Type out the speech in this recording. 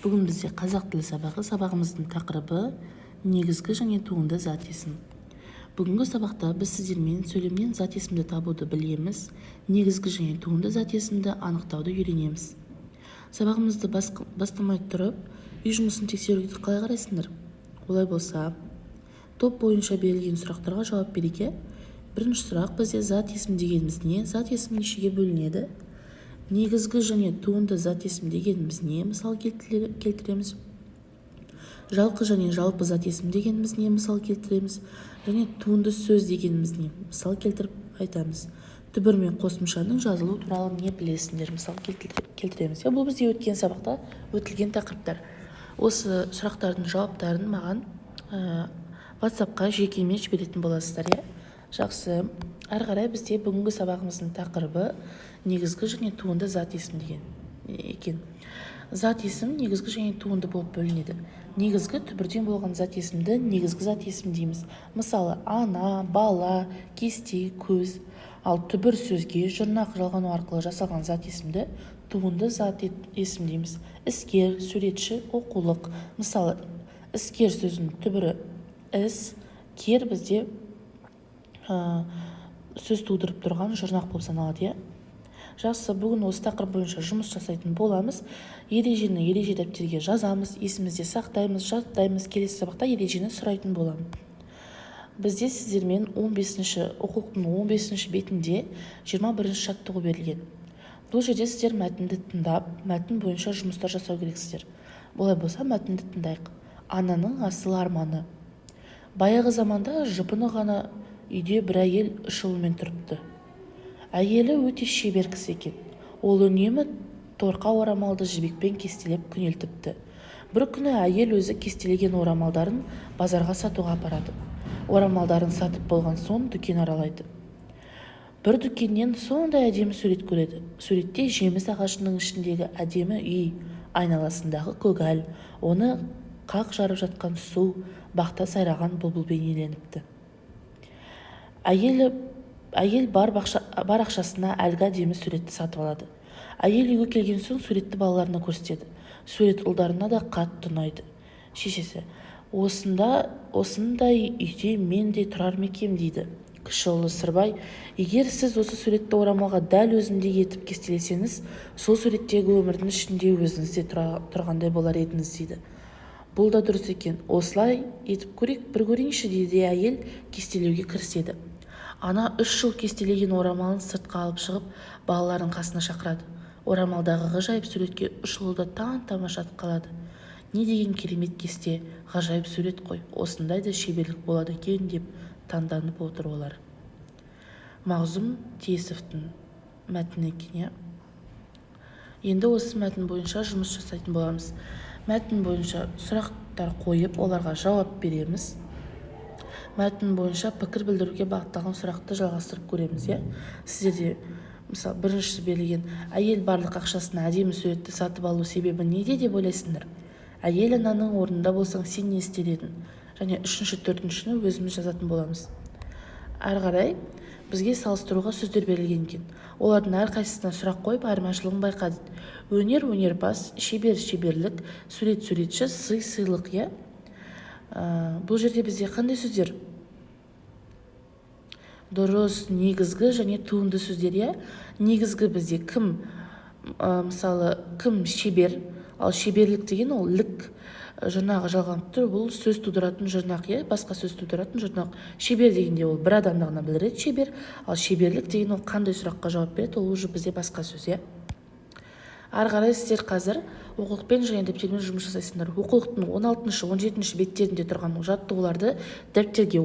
Бүгін бізде қазақ тілі сабағымыздың тақырыбы негізгі және туынды зат есім. Бүгінгі сабақта біз сіздермен сөйлемнен зат есімді табуды білеміз, негізгі және туынды зат есімді анықтауды үйренеміз. Сабағымызды бастамай тұрып, үй жұмысын тексеруге қалай қарайсыңдар? Олай болса, топ бойынша берілген сұрақтарға жауап берейік. Бірінші сұрақ: бізде зат есім дегеніміз не? Зат есім нешеге бөлінеді? Негізгі және туынды зат есім дегеніміз не? Мысал келтіреміз. Жалқы және жалпы зат есім дегеніміз не? Мысал келтіреміз. Және туынды сөз дегеніміз не? Мысал келтіріп айтамыз. Түбір мен қосымшаның жазылу туралы не білесіңдер? Мысал келтіреміз. Бұл бізде өткен сабақта өтілген тақырыптар. Осы сұрақтардың жауаптарын маған WhatsApp-қа жекемен жіберетін боласыздар. Жақсы. Әрі қарай бізде бүгінгі сабағымыздың тақырыбы негізгі және туынды зат есім деген екен. Зат есім негізгі және туынды болып бөлінеді. Негізгі түбірден болған зат есімді негізгі зат есім дейміз. Мысалы, ана, бала, кесте, көз. Ал түбір сөзге жұрнақ жалғану арқылы жасалған зат есімді туынды зат есім дейміз. Іскер, суретші, оқулық. Мысалы, іскер сөзінің түбірі іс, кер бізде сөз тудырып тұрған жұрнақ болып саналады. Жақсы, бүгін осы тақырып бойынша жұмыс жасайтын боламыз. Ережені ереже дәптерге жазамыз, есімізде сақтаймыз, жаттаймыз. Келесі сабақта ережені сұрайтын боламын. Бізде сіздермен 15-ші оқулықтың 15-ші бетінде 21-ші жаттығу берілген. Бұл жерде сіздер мәтінді тыңдап, мәтін бойынша жұмыстар жасау керексіздер. Болай болса, мәтінді тыңдайық. Ананың асыл арманы. Баяғы заманда жұпыны ғана үйде бір әйел үш ұлымен тұрыпты. Әйелі өте шебер кісі екен. Ол үнемі торқа орамалды жібекпен кестелеп күнелтіпті. Бір күні әйел өзі кестелеген орамалдарын базарға сатуға апарады. Орамалдарын сатып болған соң дүкен аралайды. Бір дүкеннен сондай әдемі сурет көреді. Суретте жеміс ағашының ішіндегі әдемі үй, айналасындағы көгал, оны қақ жарып жатқан су, бақта сайраған бұлбұл бейнеленіпті. Әйел бар ақшасына әлгі әдемі суретті сатып алады. Әйел үйге келген соң суретті балаларына көрсетеді. Сурет ұлдарына да қатты ұнайды. Шешесі: осындай үйде мен де тұрар ма екем дейді. Кіші ұлы Сырбай: егер сіз осы суретті орамалға дәл өзіндей етіп кестелесеңіз, сол суреттегі өмірдің ішінде өзіңіз де тұрғандай болар едіңіз дейді. Бұл да дұрыс екен. Осылай етіп бір көрейінші дейді. Әйел кестелеуге кіріседі. Ана 3 жыл кестелеген орамалын сыртқа алып шығып, балаларын қасына шақырады. Орамалдағы ғажайып суретке 3 ұлы да таң-тамаша қалады. Не деген керемет кесте, ғажайып сурет қой. Осындай да шеберлік болады екен деп таңданып отыр олар. Мағзұм Тиесовтың мәтіні екен. Енді осы мәтін бойынша жұмыс жасайтын боламыз. Мәтін бойынша сұрақтар қойып, оларға жауап береміз. Мәтін бойынша пікір білдіруге бағытталған сұрақты жалғастырып көреміз. Сіздерде, мысалы, біріншісі берілген: әйел барлық ақшасына әдемі суретті сатып алу себебі неде деп ойлайсыңдар? Әйел ананың орнында болсаң, сен не істер едің? Және үшінші, төртіншіні өзіміз жазатын боламыз. Әрі қарай бізге салыстыруға сөздер берілген екен. Олардың әрқайсысына сұрақ қойып, айырмашылығын байқады. Өнер өнерпаз, шебер шеберлік, сурет суретші, сый сыйлық. Бұл жерде бізде қандай сөздер? Дұрыс, негізгі және туынды сөздер. Негізгі бізде кім? Мысалы, кім шебер? Ал шеберлік деген ол лік жұрнағы жалғанып тұр. Бұл сөз тудыратын жұрнақ, басқа сөз тудыратын жұрнақ. Шебер дегенде ол бір адамды ғана білдіреді, шебер. Ал шеберлік деген ол қандай сұраққа жауап береді? Ол уже бізде басқа сөз. Әрі қарай сіздер қазір оқулықпен және дәптермен жұмыс жасайсыңдар. Оқулықтың 16-17 беттерінде тұрған жаттығуларды дәптерге